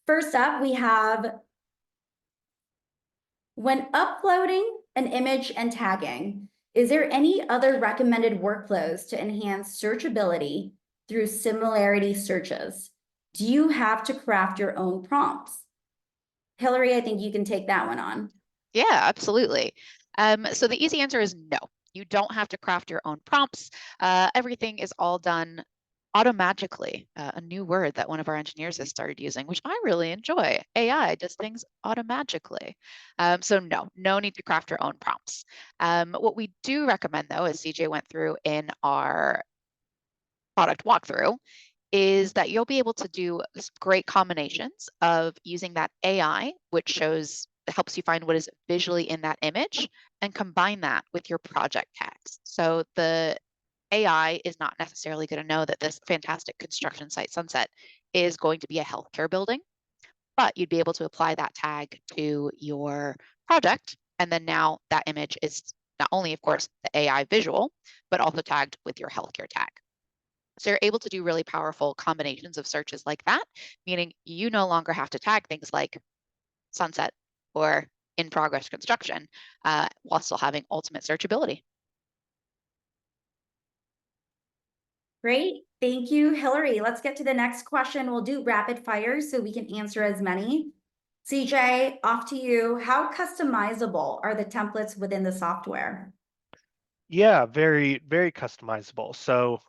First up, we have, when uploading an image and tagging, Is there any other recommended workflows to enhance searchability through similarity searches? Do you have to craft your own prompts? Hillary, I think you can take that one on. Yeah, absolutely. So the easy answer is no. You don't have to craft your own prompts. Everything is all done automagically, a new word that one of our engineers has started using, which I really enjoy. AI does things automagically. So no need to craft your own prompts. What we do recommend, though, as CJ went through in our product walkthrough, is that you'll be able to do great combinations of using that AI, which helps you find what is visually in that image, and combine that with your project tags. So the AI is not necessarily going to know that this fantastic construction site sunset is going to be a healthcare building, but you'd be able to apply that tag to your project. And then now that image is not only, of course, the AI visual, but also tagged with your healthcare tag. So you're able to do really powerful combinations of searches like that, meaning you no longer have to tag things like sunset or in progress construction while still having ultimate searchability. Great, thank you, Hillary. Let's get to the next question. We'll do rapid fire so we can answer as many. CJ, off to you. How customizable are the templates within the software? Yeah, very, very customizable. So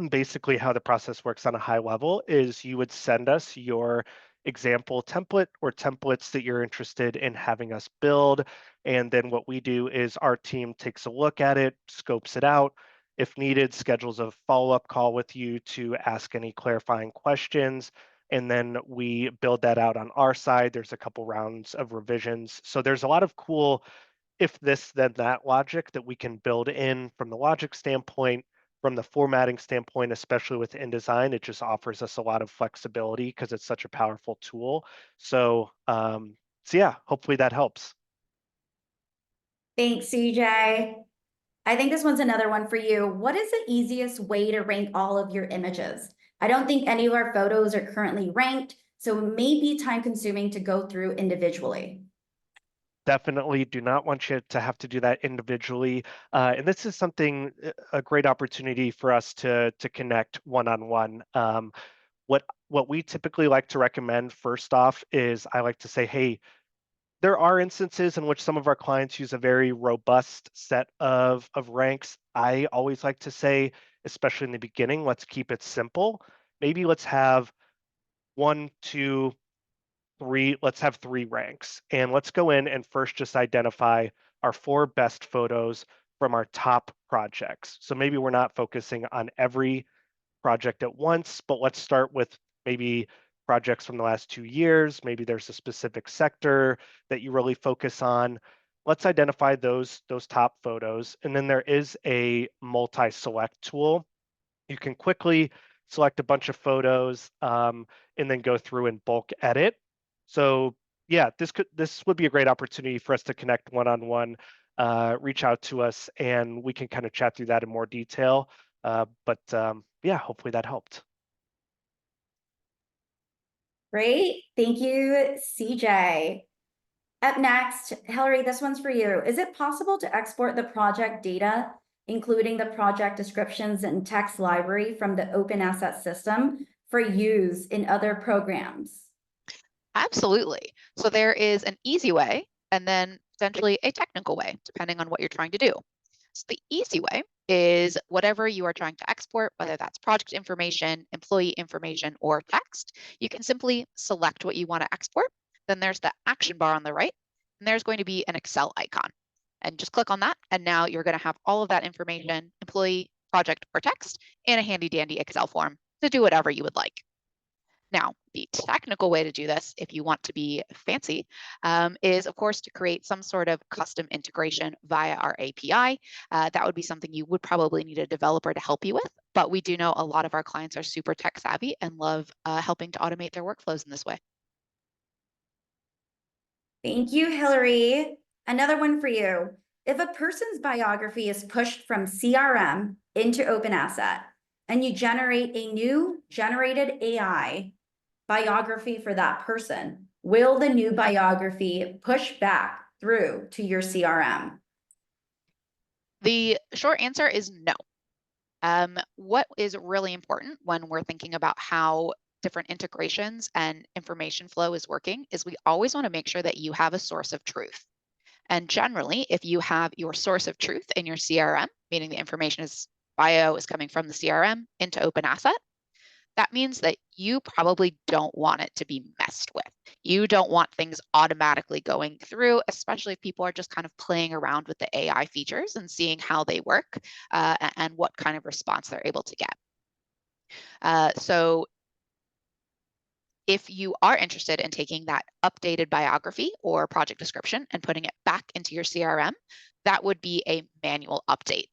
basically how the process works on a high level is you would send us your example template or templates that you're interested in having us build. And then what we do is our team takes a look at it, scopes it out. If needed, schedules a follow-up call with you to ask any clarifying questions. And then we build that out on our side. There's a couple rounds of revisions. So there's a lot of cool if this, then that logic that we can build in from the logic standpoint, from the formatting standpoint, especially with InDesign. It just offers us a lot of flexibility because it's such a powerful tool. So yeah, hopefully that helps. Thanks, CJ. I think this one's another one for you. What is the easiest way to rank all of your images? I don't think any of our photos are currently ranked, so it may be time consuming to go through individually. Definitely do not want you to have to do that individually. And this is something, a great opportunity for us to connect one-on-one. What we typically like to recommend first off is I like to say, hey, there are instances in which some of our clients use a very robust set of ranks. I always like to say, especially in the beginning, let's keep it simple. Maybe let's have 1, 2, 3, let's have 3 ranks. And let's go in and first just identify our 4 best photos from our top projects. So maybe we're not focusing on every project at once, but let's start with maybe projects from the last 2 years. Maybe there's a specific sector that you really focus on. Let's identify those top photos. And then there is a multi-select tool. You can quickly select a bunch of photos and then go through and bulk edit. So yeah, this would be a great opportunity for us to connect one-on-one, reach out to us, and we can kind of chat through that in more detail. Yeah, hopefully that helped. Great, thank you, CJ. Up next, Hillary, this one's for you. Is it possible to export the project data, including the project descriptions and text library from the OpenAsset's system for use in other programs? Absolutely. So there is an easy way and then potentially a technical way, depending on what you're trying to do. So the easy way is whatever you are trying to export, whether that's project information, employee information, or text, you can simply select what you want to export. Then there's the action bar on the right, and there's going to be an Excel icon. And just click on that, and now you're going to have all of that information, employee, project, or text, in a handy dandy Excel form to do whatever you would like. Now, the technical way to do this, if you want to be fancy, is of course to create some sort of custom integration via our API. That would be something you would probably need a developer to help you with, but we do know a lot of our clients are super tech savvy and love helping to automate their workflows in this way. Thank you, Hillary. Another one for you. If a person's biography is pushed from CRM into OpenAsset and you generate a new generated AI biography for that person, will the new biography push back through to your CRM? The short answer is no. What is really important when we're thinking about how different integrations and information flow is working is we always want to make sure that you have a source of truth. And generally, if you have your source of truth in your CRM, meaning the information bio is coming from the CRM into OpenAsset, that means that you probably don't want it to be messed with. You don't want things automatically going through, especially if people are just kind of playing around with the AI features and seeing how they work and what kind of response they're able to get. So if you are interested in taking that updated biography or project description and putting it back into your CRM, that would be a manual update.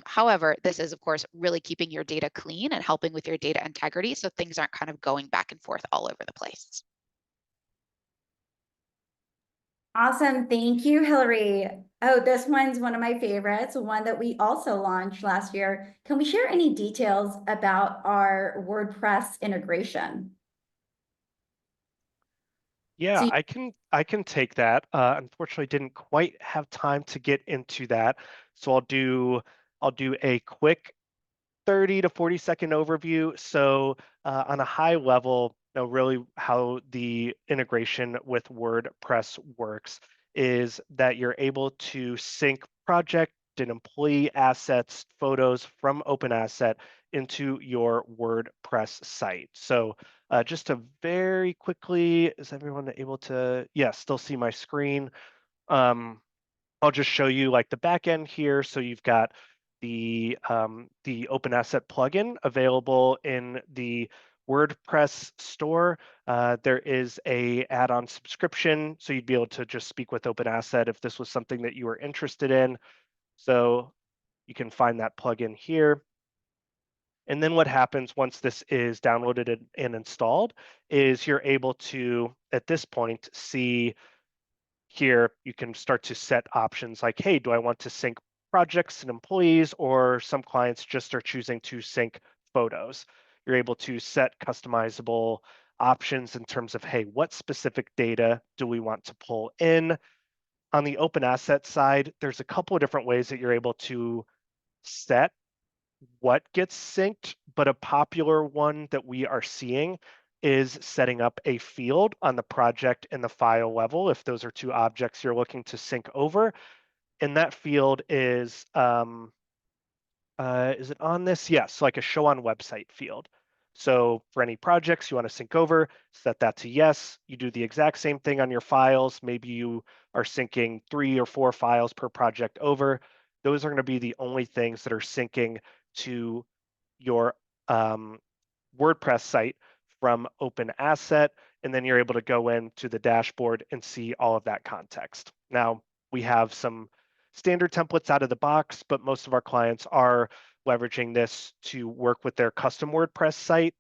However, this is, of course, really keeping your data clean and helping with your data integrity so things aren't kind of going back and forth all over the place. Awesome. Thank you, Hillary. Oh, this one's one of my favorites, one that we also launched last year. Can we share any details about our WordPress integration? Yeah, So I can take that. Unfortunately, didn't quite have time to get into that, so I'll do a quick 30 to 40-second overview. So on a high level, really how the integration with WordPress works is that you're able to sync project and employee assets, photos from OpenAsset into your WordPress site. So just to very quickly, is everyone able to, still see my screen? I'll just show you like the back end here. So you've got the OpenAsset plugin available in the WordPress store. There is a add-on subscription, so you'd be able to just speak with OpenAsset if this was something that you were interested in. So you can find that plugin here. And then what happens once this is downloaded and installed is you're able to, at this point, see here, you can start to set options like, hey, do I want to sync projects and employees, or some clients just are choosing to sync photos. You're able to set customizable options in terms of, hey, what specific data do we want to pull in? On the OpenAsset side, there's a couple of different ways that you're able to set what gets synced, but a popular one that we are seeing is setting up a field on the project and the file level if those are two objects you're looking to sync over. And that field is it on this? Yes, like a show on website field. So for any projects you want to sync over, set that to yes. You do the exact same thing on your files. Maybe you are syncing 3 or 4 files per project over. Those are going to be the only things that are syncing to your WordPress site from OpenAsset, and then you're able to go into the dashboard and see all of that context. Now, we have some standard templates out of the box, but most of our clients are leveraging this to work with their custom WordPress site.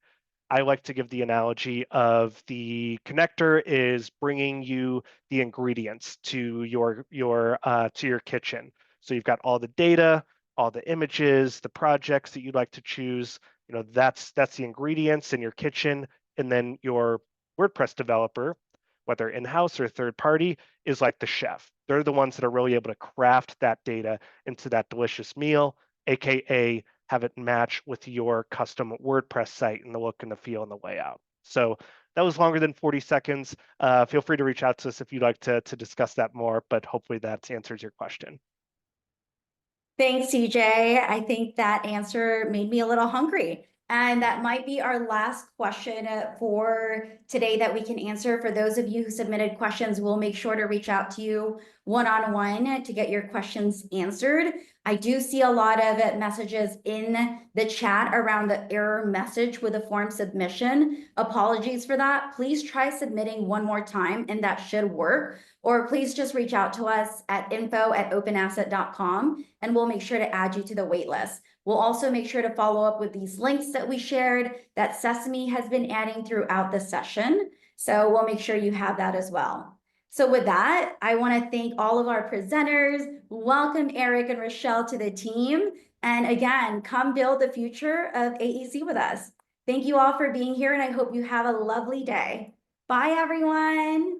I like to give the analogy of the connector is bringing you the ingredients to your kitchen. So you've got all the data, all the images, the projects that you'd like to choose. That's the ingredients in your kitchen, and then your WordPress developer, whether in-house or third party, is like the chef. They're the ones that are really able to craft that data into that delicious meal, aka have it match with your custom WordPress site and the look and the feel and the layout. So that was longer than 40 seconds. Feel free to reach out to us if you'd like to discuss that more, but hopefully that answers your question. thanks, CJ. I think that answer made me a little hungry. And that might be our last question for today that we can answer. For those of you who submitted questions, we'll make sure to reach out to you one-on-one to get your questions answered. I do see a lot of messages in the chat around the error message with a form submission. Apologies for that. Please try submitting one more time and that should work. Or please just reach out to us at info@openasset.com and we'll make sure to add you to the wait list. We'll also make sure to follow up with these links that we shared that Sesame has been adding throughout the session. So we'll make sure you have that as well. So with that, I want to thank all of our presenters. Welcome Eric and Rochelle to the team. And again, come build the future of AEC with us. Thank you all for being here and I hope you have a lovely day. Bye everyone.